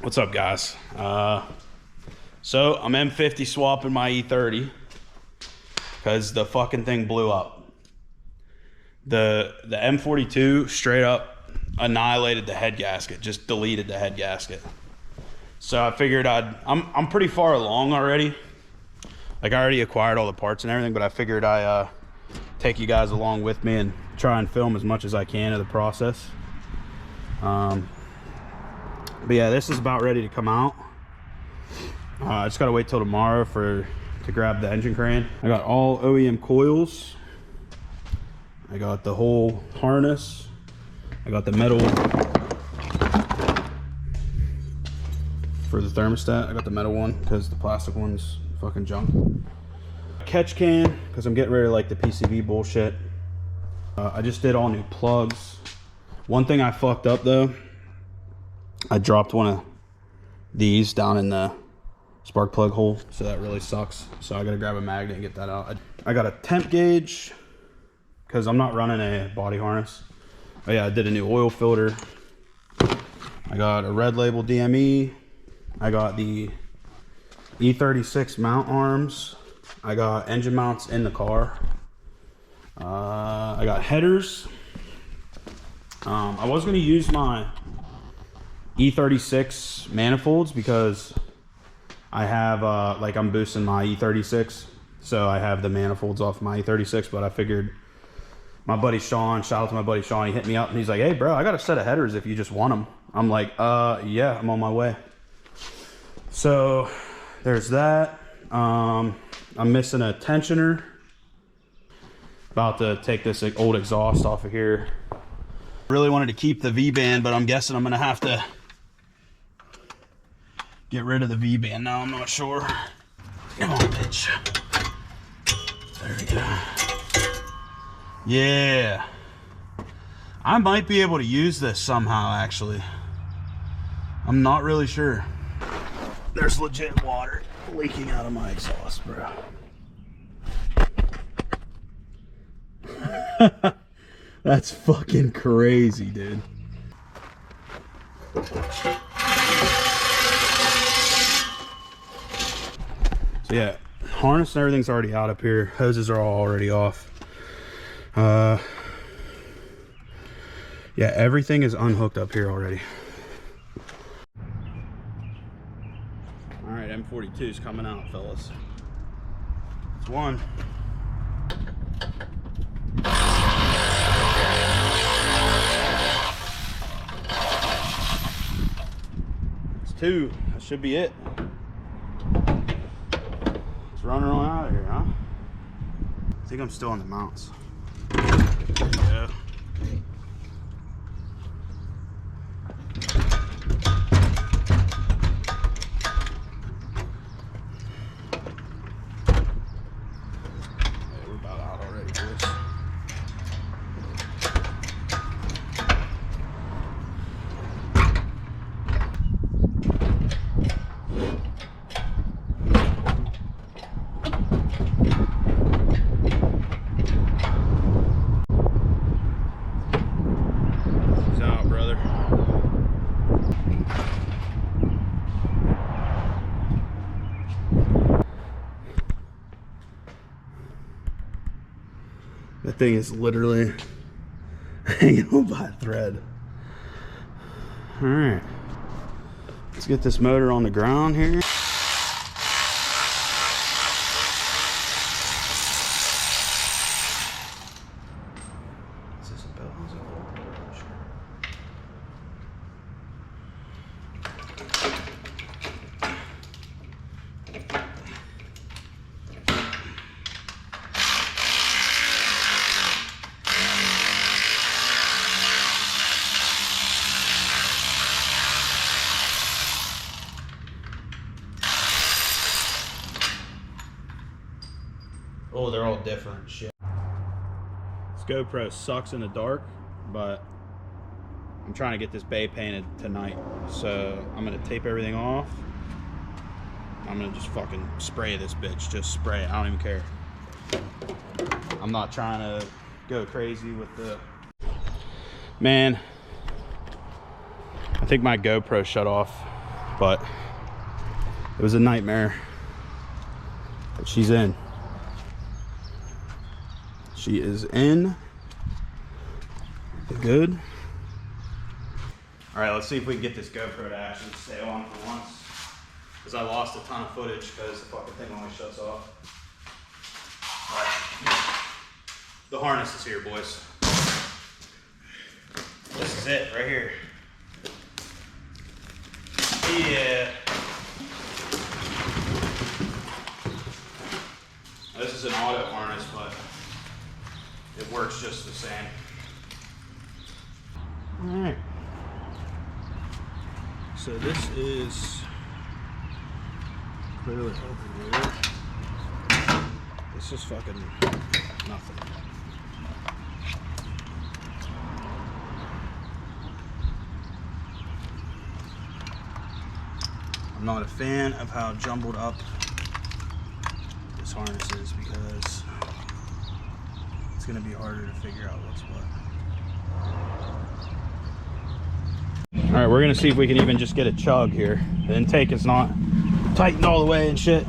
What's up, guys? So I'm M50 swapping my E30 because the fucking thing blew up. The M42 straight up annihilated the head gasket, just deleted the head gasket. So I figured I'm pretty far along already. Like, I already acquired all the parts and everything, but I figured I take you guys along with me and try and film as much as I can of the process. But yeah, this is about ready to come out. I just gotta wait till tomorrow to grab the engine crane. I got all OEM coils. I got the whole harness. I got the metal for the thermostat. I got the metal one because the plastic one's fucking junk. Catch can because I'm getting rid of like the PCV bullshit. I just did all new plugs. One thing I fucked up though, I dropped one of these down in the spark plug hole, so that really sucks. So I gotta grab a magnet and get that out. I got a temp gauge because I'm not running a body harness. Oh yeah, I did a new oil filter. I got a red label DME. I got the E36 mount arms. I got engine mounts in the car. I got headers. I was gonna use my E36 manifolds because I have like I'm boosting my E36, so I have the manifolds off my E36. But I figured my buddy Sean, shout out to my buddy Sean, he hit me up and he's like, hey bro, I got a set of headers if you just want them. I'm like, yeah, I'm on my way. So there's that. I'm missing a tensioner. About to take this old exhaust off of here. Really wanted to keep the V-band, but I'm guessing I'm gonna have to get rid of the V-band now. I'm not sure. Come on, bitch. There we go. Yeah. I might be able to use this somehow, actually. I'm not really sure. There's legit water leaking out of my exhaust, bro. That's fucking crazy, dude. So yeah, harness and everything's already out up here. Hoses are all already off. Yeah, everything is unhooked up here already. All right, M42 is coming out, fellas. It's one. It's two. That should be it. Let's run her on out of here, huh? I think I'm still on the mounts. Yeah. We're about out already, boys. That thing is literally hanging on by a thread. All right, let's get this motor on the ground here. Is this a bell? Is it a bell? Sure. Oh, they're all different shit. This GoPro sucks in the dark, but I'm trying to get this bay painted tonight. So I'm gonna tape everything off. I'm gonna just fucking spray this bitch. Just spray it. I don't even care. I'm not trying to go crazy with the... Man, I think my GoPro shut off. but it was a nightmare. But she's in. She is in. Good. All right, let's see if we can get this GoPro to actually stay on for once. Because I lost a ton of footage because the fucking thing only shuts off. But the harness is here, boys. This is it right here. Yeah. This is an auto harness, but it works just the same. All right. So this is clearly open here. This is fucking nothing. I'm not a fan of how jumbled up this harness is because it's going to be harder to figure out what's what. All right, we're going to see if we can even just get a chug here. The intake is not tightened all the way and shit.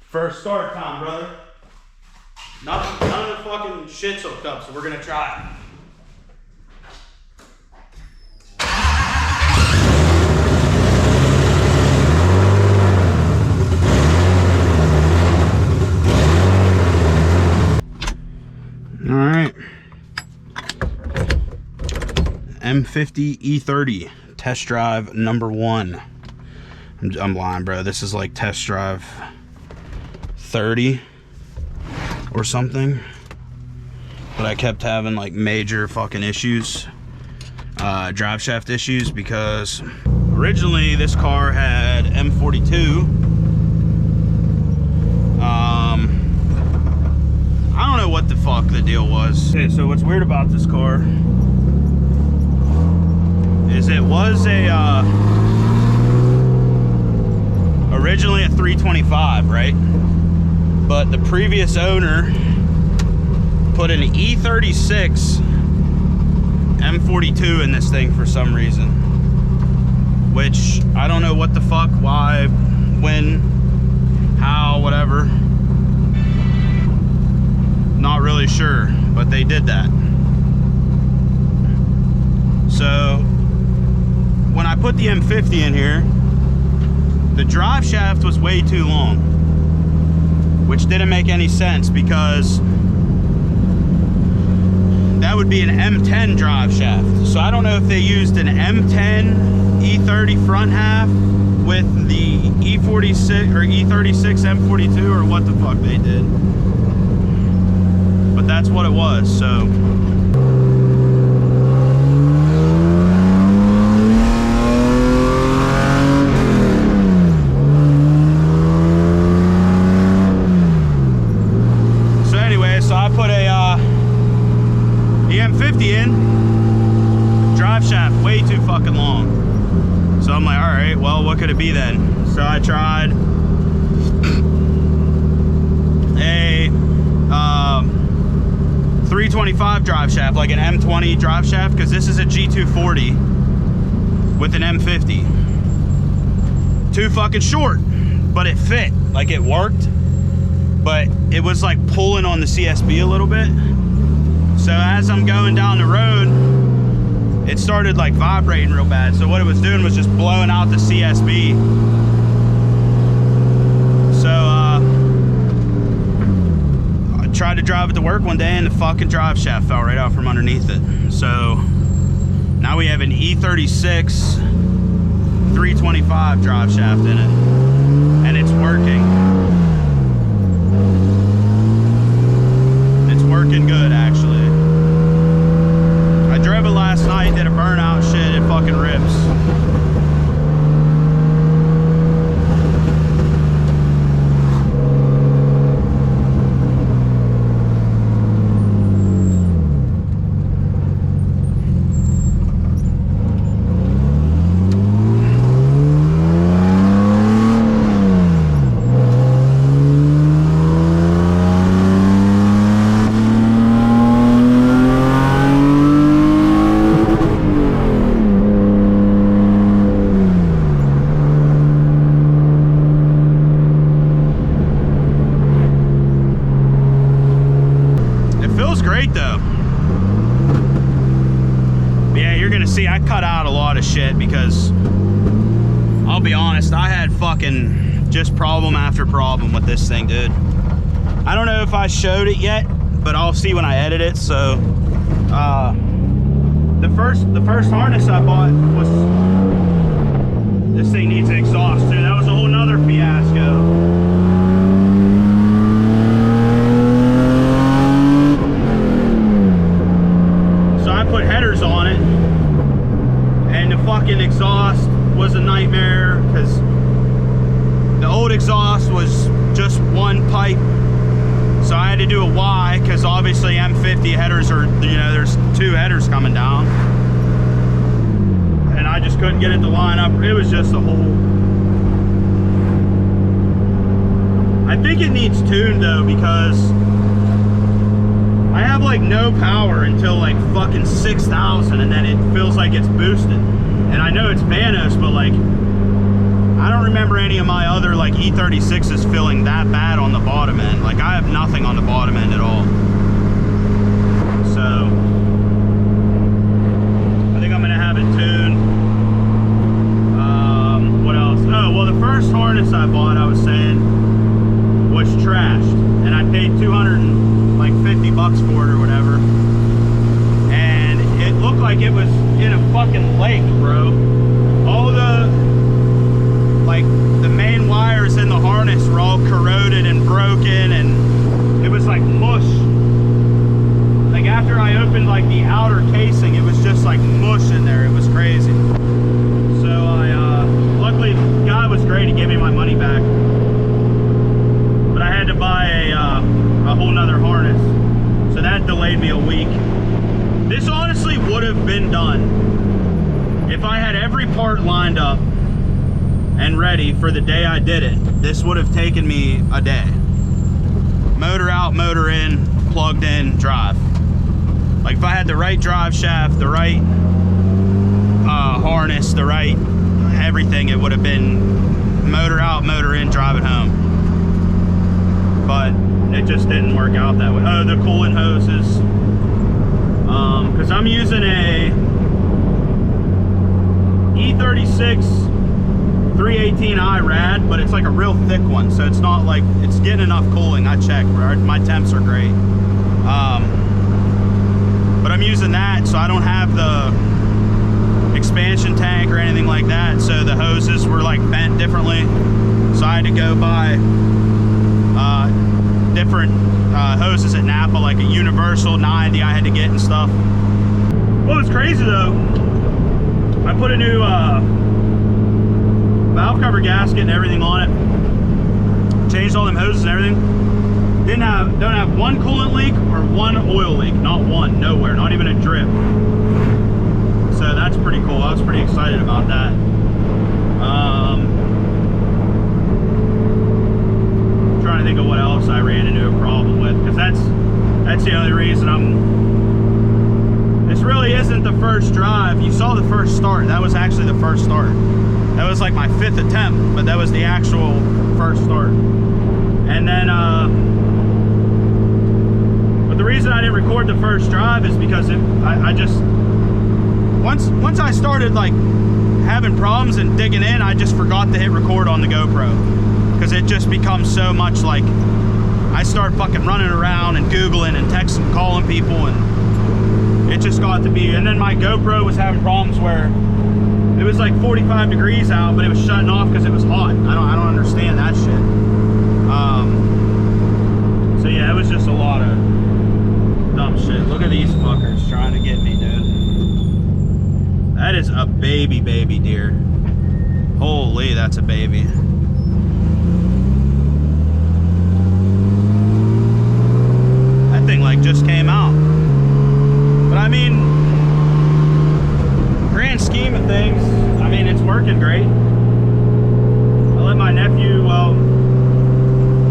First start time, brother. None of the fucking shit's hooked up, so we're gonna try it. All right. M50 E30 test drive number 1. I'm lying, bro. This is like test drive 30 or something, but I kept having like major fucking issues, drive shaft issues, because originally this car had M42. I don't know what the fuck the deal was. Okay, so what's weird about this car is it was a originally a 325, right? But the previous owner put an E36 M42 in this thing for some reason, which I don't know what the fuck, why, when, how, whatever. Not really sure, but they did that. So when I put the M50 in here, the drive shaft was way too long, which didn't make any sense because that would be an M10 drive shaft. So I don't know if they used an M10 E30 front half with the E46 or E36 M42 or what the fuck they did. But that's what it was, so. In drive shaft way too fucking long, so I'm like, all right, well, what could it be then? So I tried a 325 drive shaft, like an M20 drive shaft, because this is a G240 with an M50. Too fucking short, but it fit, like it worked, but it was like pulling on the CSB a little bit. So as I'm going down the road, it started like vibrating real bad. So what it was doing was just blowing out the CSB. So I tried to drive it to work one day and the fucking drive shaft fell right out from underneath it. So now we have an E36 325 drive shaft in it, and it's working. It's working good, actually. I drove it last night, did a burnout shit, it fucking rips. I cut out a lot of shit because I'll be honest, I had fucking just problem after problem with this thing, dude. I don't know if I showed it yet, but I'll see when I edit it. So the first harness I bought was, this thing needs an exhaust too. That was a whole nother fiasco. So I put headers on it, and the fucking exhaust was a nightmare because the old exhaust was just one pipe. So I had to do a Y because obviously M50 headers are, you know, there's two headers coming down. And I just couldn't get it to line up. It was just a whole... I think it needs tuned though, because I have like no power until like fucking 6,000, and then it feels like it's boosted. And I know it's Vanos, but like, I don't remember any of my other like E36s feeling that bad on the bottom end. Like I have nothing on the bottom end at all. So I think I'm gonna have it tuned. What else? Oh, well, the first harness I bought, I was saying, was trashed, and I paid 250 bucks for it or whatever. And it looked like it was in a fucking lake, bro. All the main wires in the harness were all corroded and broken, and it was like mush. Like after I opened like the outer casing, it was just like mush in there. It was crazy. So luckily the guy was great. He gave me my money back, but I had to buy a whole nother harness, so that delayed me a week. This honestly would have been done if I had every part lined up and ready for the day I did it. This would have taken me a day. Motor out, motor in, plugged in, drive. Like if I had the right drive shaft, the right harness, the right everything, it would have been motor out, motor in, drive it home. But it just didn't work out that way. Oh, the coolant hoses. Because I'm using a E36 318i rad, but it's like a real thick one, so it's not like it's getting enough cooling. I checked, my temps are great. But I'm using that, so I don't have the expansion tank or anything like that, so the hoses were like bent differently, so I had to go buy different hoses at Napa, like a universal 90 I had to get and stuff. What was crazy though, I put a new valve cover gasket and everything on it, changed all them hoses and everything. Don't have one coolant leak or one oil leak, not one, nowhere, not even a drip. So that's pretty cool. I was pretty excited about that. Trying to think of what else I ran into a problem with, because that's the only reason this really isn't the first drive. You saw the first start. That was actually the first start. That was like my 5th attempt, but that was the actual first start. And then, but the reason I didn't record the first drive is because I just, once I started like having problems and digging in, I just forgot to hit record on the GoPro. Because it just becomes so much like, I start fucking running around and Googling and texting, calling people, and it just got to be, and then my GoPro was having problems where it was like 45 degrees out, but it was shutting off because it was hot. I don't understand that shit. So yeah, it was just a lot of dumb shit. Look at these fuckers trying to get me, dude. That is a baby deer. Holy, that's a baby. That thing like just came out. But I mean, grand scheme of things, I mean, it's working great. I let my nephew, well,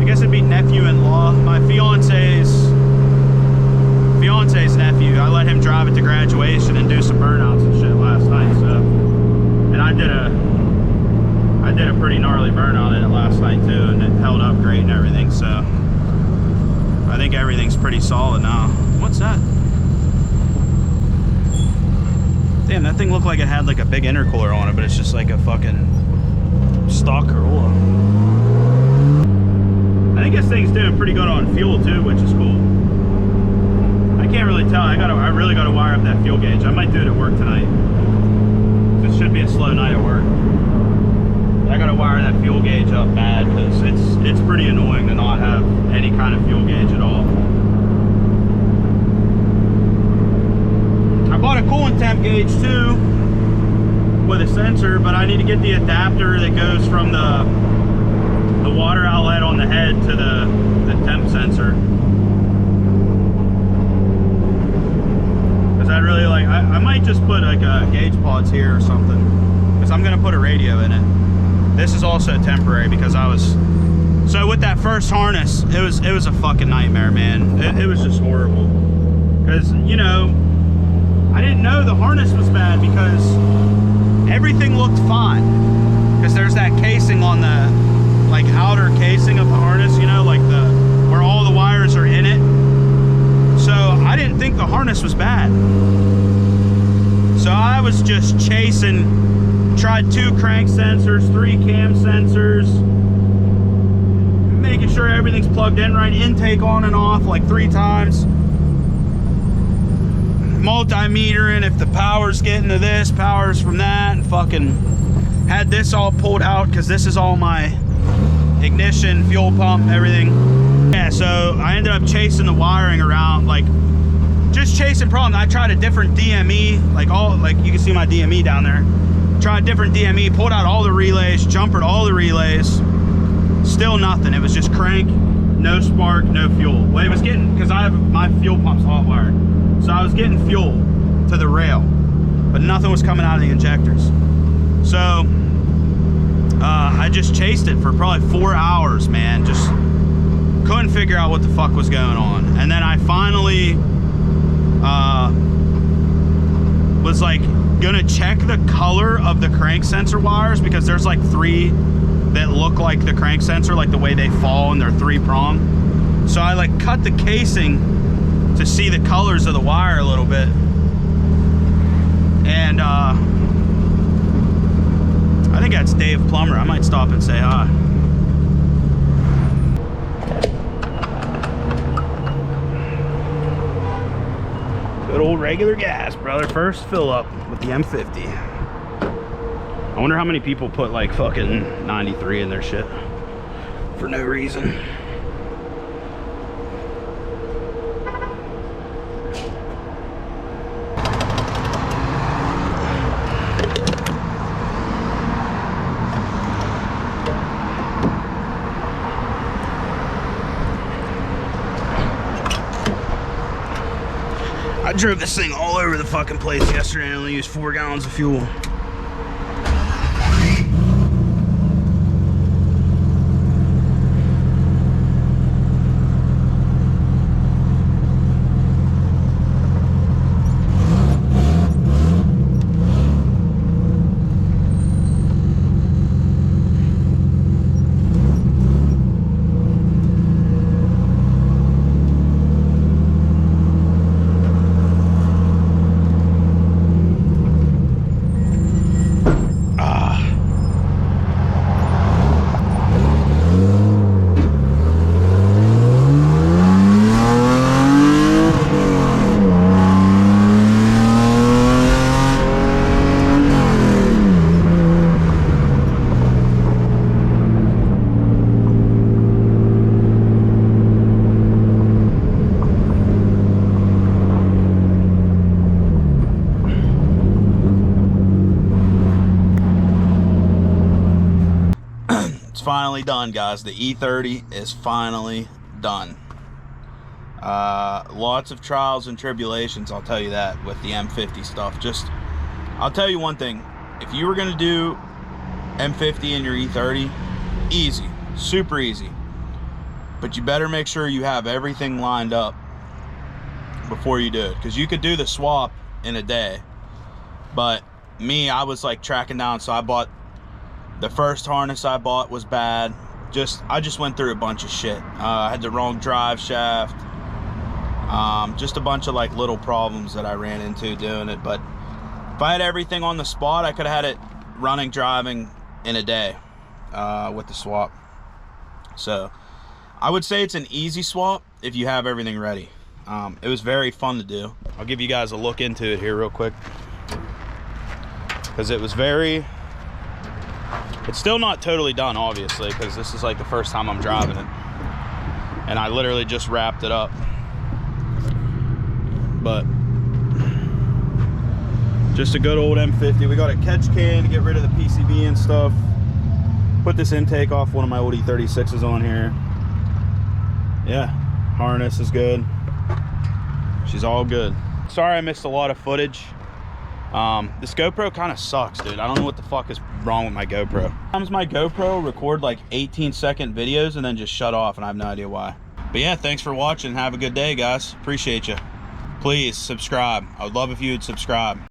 I guess it'd be nephew-in-law, my fiance's nephew, I let him drive it to graduation and do some burnouts and shit last night, so, and I did a pretty gnarly burnout in it last night too, and it held up great and everything, so I think everything's pretty solid now. What's that? Damn, that thing looked like it had like a big intercooler on it, but it's just like a fucking stock Corolla. I think this thing's doing pretty good on fuel too, which is cool. I can't really tell. I really gotta wire up that fuel gauge. I might do it at work tonight. This should be a slow night at work. I gotta wire that fuel gauge up bad because it's pretty annoying to not have any kind of fuel gauge at all. I bought a coolant temp gauge too with a sensor, but I need to get the adapter that goes from the water outlet on the head to the temp sensor. Because I'd really like, I might just put like gauge pods here or something, because I'm gonna put a radio in it. This is also temporary because so with that first harness, it was a fucking nightmare, man. It was just horrible. Because, you know, I didn't know the harness was bad because everything looked fine. Because there's that casing on the, like, outer casing of the harness, you know, like where all the wires are in it. So I didn't think the harness was bad. So I was just chasing, tried 2 crank sensors, 3 cam sensors, making sure everything's plugged in right, intake on and off like 3 times. Multimetering if the power's getting to this, power's from that, and fucking had this all pulled out because this is all my ignition, fuel pump, everything. Yeah, so I ended up chasing the wiring around, like just chasing problems. I tried a different DME, like you can see my DME down there. Tried different DME, pulled out all the relays, jumpered all the relays, still nothing. It was just crank, no spark, no fuel. Well, it was getting, because I have my fuel pumps hot wired, so I was getting fuel to the rail, but nothing was coming out of the injectors. So I just chased it for probably 4 hours, man. Just couldn't figure out what the fuck was going on. And then I finally was like gonna check the color of the crank sensor wires, because there's like 3 that look like the crank sensor, like the way they fall, and they're 3-prong. So I like cut the casing to see the colors of the wire a little bit. And I think that's Dave Plummer. I might stop and say hi. Good old regular gas, brother. First fill up with the M50. I wonder how many people put like fucking 93 in their shit for no reason. I drove this thing all over the fucking place yesterday and only used 4 gallons of fuel. Finally done, guys. The E30 is finally done. Lots of trials and tribulations, I'll tell you that, with the M50 stuff. I'll tell you one thing. If you were going to do M50 in your E30, easy, super easy. But you better make sure you have everything lined up before you do it, because you could do the swap in a day. But me, I was like tracking down, so I bought the first harness I bought was bad. I just went through a bunch of shit. I had the wrong drive shaft. Just a bunch of like little problems that I ran into doing it. But If I had everything on the spot, I could have had it running, driving in a day with the swap. So I would say it's an easy swap if you have everything ready. It was very fun to do. I'll give you guys a look into it here real quick, because it was very, it's still not totally done, obviously, because this is like the first time I'm driving it, and I literally just wrapped it up. But just a good old M50. We got a catch can to get rid of the PCB and stuff. Put this intake off one of my old E36s on here. Yeah, harness is good. She's all good. Sorry I missed a lot of footage. This GoPro kind of sucks, dude. I don't know what the fuck is wrong with my GoPro. Sometimes my GoPro record like 18-second videos and then just shut off, and I have no idea why. But yeah, thanks for watching. Have a good day, guys. Appreciate you. Please subscribe. I would love if you would subscribe.